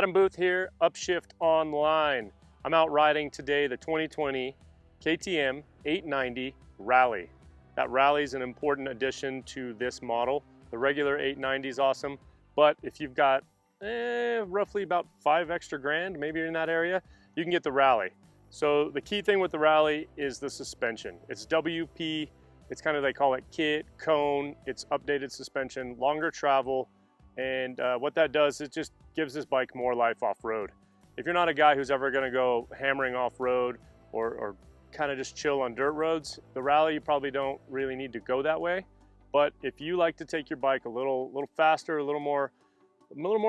Adam Booth here, Upshift Online. I'm out riding today the 2020 KTM 890 Rally. That Rally is an important addition to this model. The regular 890 is awesome, but if you've got roughly about $5 extra grand, maybe in that area, you can get the Rally. So the key thing with the Rally is the suspension. It's WP, it's kind of, they call it kit, cone, it's updated suspension, longer travel, and what that does, it just gives this bike more life off-road. If you're not a guy who's ever gonna go hammering off-road or kind of just chill on dirt roads, the Rally, you probably don't really need to go that way. But if you like to take your bike a little faster, a little more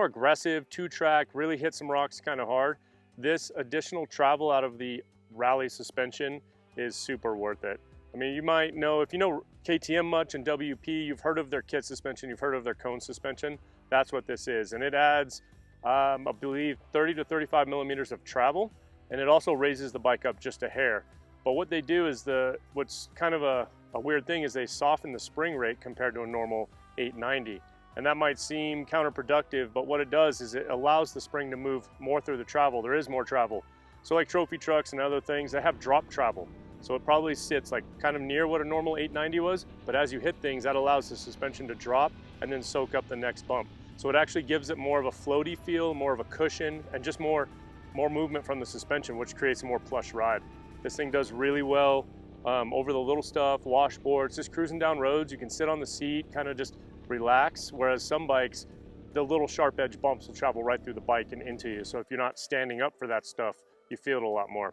aggressive, two-track, really hit some rocks kind of hard, this additional travel out of the Rally suspension is super worth it. I mean, you might know, if you know KTM much and WP, you've heard of their kit suspension, you've heard of their cone suspension. That's what this is. And it adds, I believe, 30 to 35 millimeters of travel, and it also raises the bike up just a hair. But what they do is, what's kind of a weird thing is they soften the spring rate compared to a normal 890. And that might seem counterproductive, but what it does is it allows the spring to move more through the travel. There is more travel. So like trophy trucks and other things, they have drop travel. So it probably sits like kind of near what a normal 890 was, but as you hit things, that allows the suspension to drop and then soak up the next bump. So it actually gives it more of a floaty feel, more of a cushion, and just more movement from the suspension, which creates a more plush ride. This thing does really well over the little stuff, washboards, just cruising down roads. You can sit on the seat, kind of just relax, whereas some bikes, the little sharp edge bumps will travel right through the bike and into you. So if you're not standing up for that stuff, you feel it a lot more.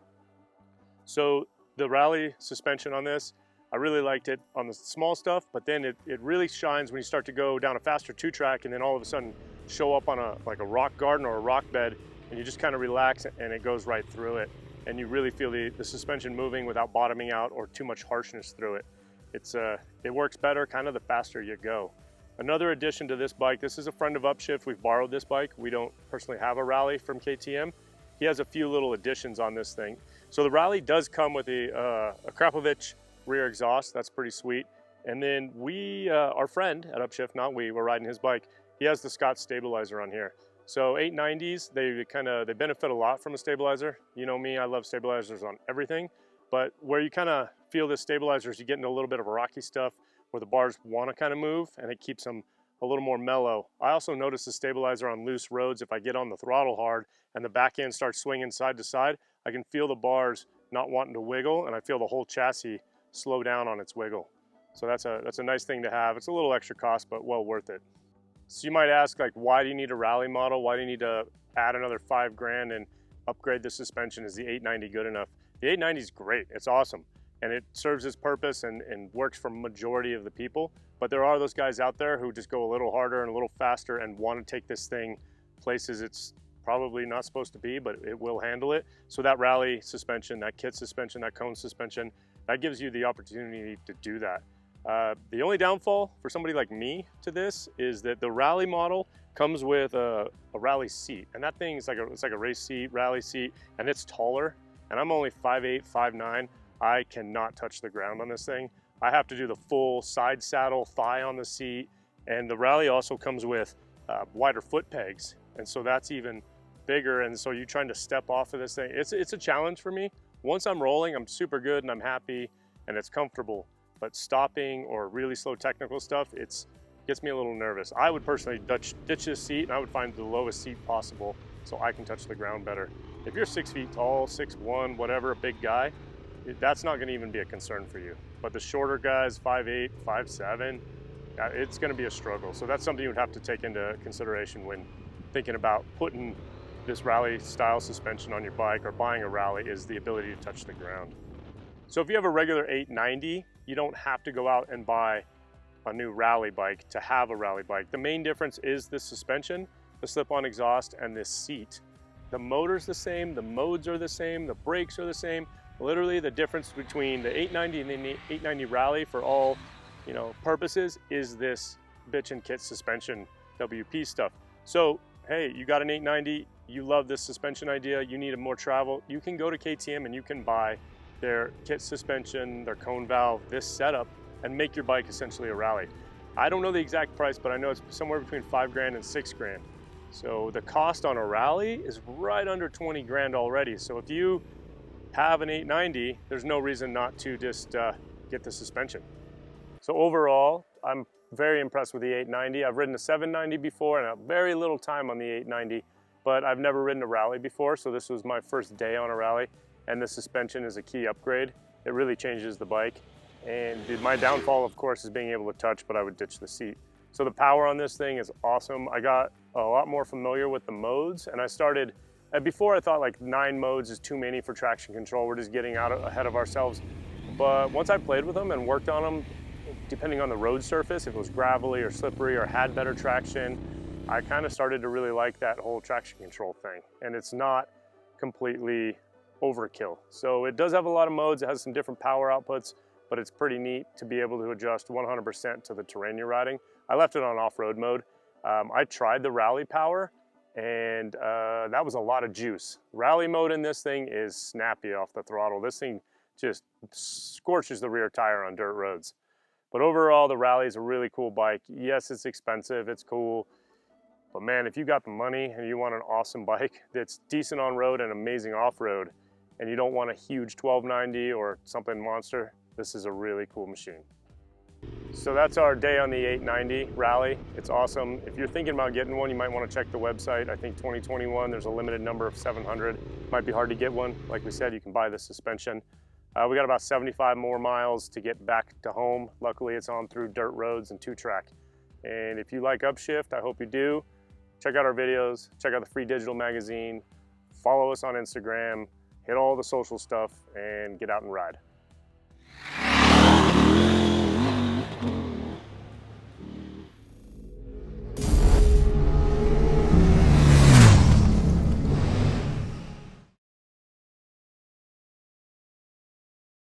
So the Rally suspension on this, I really liked it on the small stuff, but then it really shines when you start to go down a faster two-track and then all of a sudden show up on a rock garden or a rock bed, and you just kind of relax and it goes right through it. And you really feel the suspension moving without bottoming out or too much harshness through it. It works better kind of the faster you go. Another addition to this bike, this is a friend of Upshift. We've borrowed this bike. We don't personally have a Rally from KTM. He has a few little additions on this thing. So the Rally does come with a Krapovich rear exhaust. That's pretty sweet. And then our friend at Upshift, not we, we're riding his bike. He has the Scott stabilizer on here. So 890s, they benefit a lot from a stabilizer. You know me, I love stabilizers on everything. But where you kind of feel the stabilizers, you get into a little bit of rocky stuff where the bars want to kind of move, and it keeps them a little more mellow. I also notice the stabilizer on loose roads. If I get on the throttle hard and the back end starts swinging side to side, I can feel the bars not wanting to wiggle, and I feel the whole chassis slow down on its wiggle. So that's a nice thing to have. It's a little extra cost, but well worth it. So you might ask, like, why do you need a Rally model? Why do you need to add another $5 grand and upgrade the suspension? Is the 890 good enough? The 890 is great. It's awesome. And it serves its purpose and works for majority of the people. But there are those guys out there who just go a little harder and a little faster and want to take this thing places it's probably not supposed to be, but it will handle it. So that Rally suspension, that kit suspension, that cone suspension, that gives you the opportunity to do that. The only downfall for somebody like me to this is that the Rally model comes with a Rally seat, and that thing is it's like a race seat, Rally seat, and it's taller. And I'm only 5'8", 5'9". I cannot touch the ground on this thing. I have to do the full side saddle, thigh on the seat, and the Rally also comes with wider foot pegs, and so that's even bigger. And so you're trying to step off of this thing. It's a challenge for me. Once I'm rolling, I'm super good and I'm happy and it's comfortable. But stopping or really slow technical stuff, it gets me a little nervous. I would personally ditch this seat, and I would find the lowest seat possible so I can touch the ground better. If you're 6 feet tall, 6'1", whatever, a big guy, that's not going to even be a concern for you. But the shorter guys, 5'8", 5'7", it's going to be a struggle. So that's something you would have to take into consideration when thinking about putting this Rally style suspension on your bike or buying a Rally, is the ability to touch the ground. So if you have a regular 890, you don't have to go out and buy a new Rally bike to have a Rally bike. The main difference is the suspension, the slip-on exhaust, and this seat. The motor's the same, the modes are the same, the brakes are the same. Literally the difference between the 890 and the 890 Rally for all purposes is this bitch and kit suspension WP stuff. So hey, you got an 890, you love this suspension idea, you need more travel, you can go to KTM and you can buy their kit suspension, their cone valve, this setup, and make your bike essentially a Rally. I don't know the exact price, but I know it's somewhere between $5 grand and $6 grand. So the cost on a rally is right under 20 grand already. So if you have an 890, there's no reason not to just get the suspension. So overall, I'm very impressed with the 890. I've ridden a 790 before and a very little time on the 890, but I've never ridden a rally before, so this was my first day on a rally, and the suspension is a key upgrade. It really changes the bike. And my downfall, of course, is being able to touch, but I would ditch the seat. So the power on this thing is awesome. I got a lot more familiar with the modes, and I started, before I thought like 9 modes is too many for traction control. We're just getting out ahead of ourselves. But once I played with them and worked on them, depending on the road surface, if it was gravelly or slippery or had better traction, I kind of started to really like that whole traction control thing. And it's not completely overkill. So it does have a lot of modes. It has some different power outputs, but it's pretty neat to be able to adjust 100% to the terrain you're riding. I left it on off-road mode. I tried the rally power, and that was a lot of juice. Rally mode in this thing is snappy off the throttle. This thing just scorches the rear tire on dirt roads. But overall, the Rally is a really cool bike. Yes, it's expensive, it's cool, but man, if you got the money and you want an awesome bike that's decent on road and amazing off-road, and you don't want a huge 1290 or something monster, this is a really cool machine. So that's our day on the 890 Rally. It's awesome. If you're thinking about getting one, you might want to check the website. I think 2021, there's a limited number of 700. Might be hard to get one. Like we said, you can buy the suspension. We got about 75 more miles to get back to home. Luckily, it's on through dirt roads and 2-track. And if you like Upshift, I hope you do. Check out our videos, check out the free digital magazine, follow us on Instagram, hit all the social stuff, and get out and ride.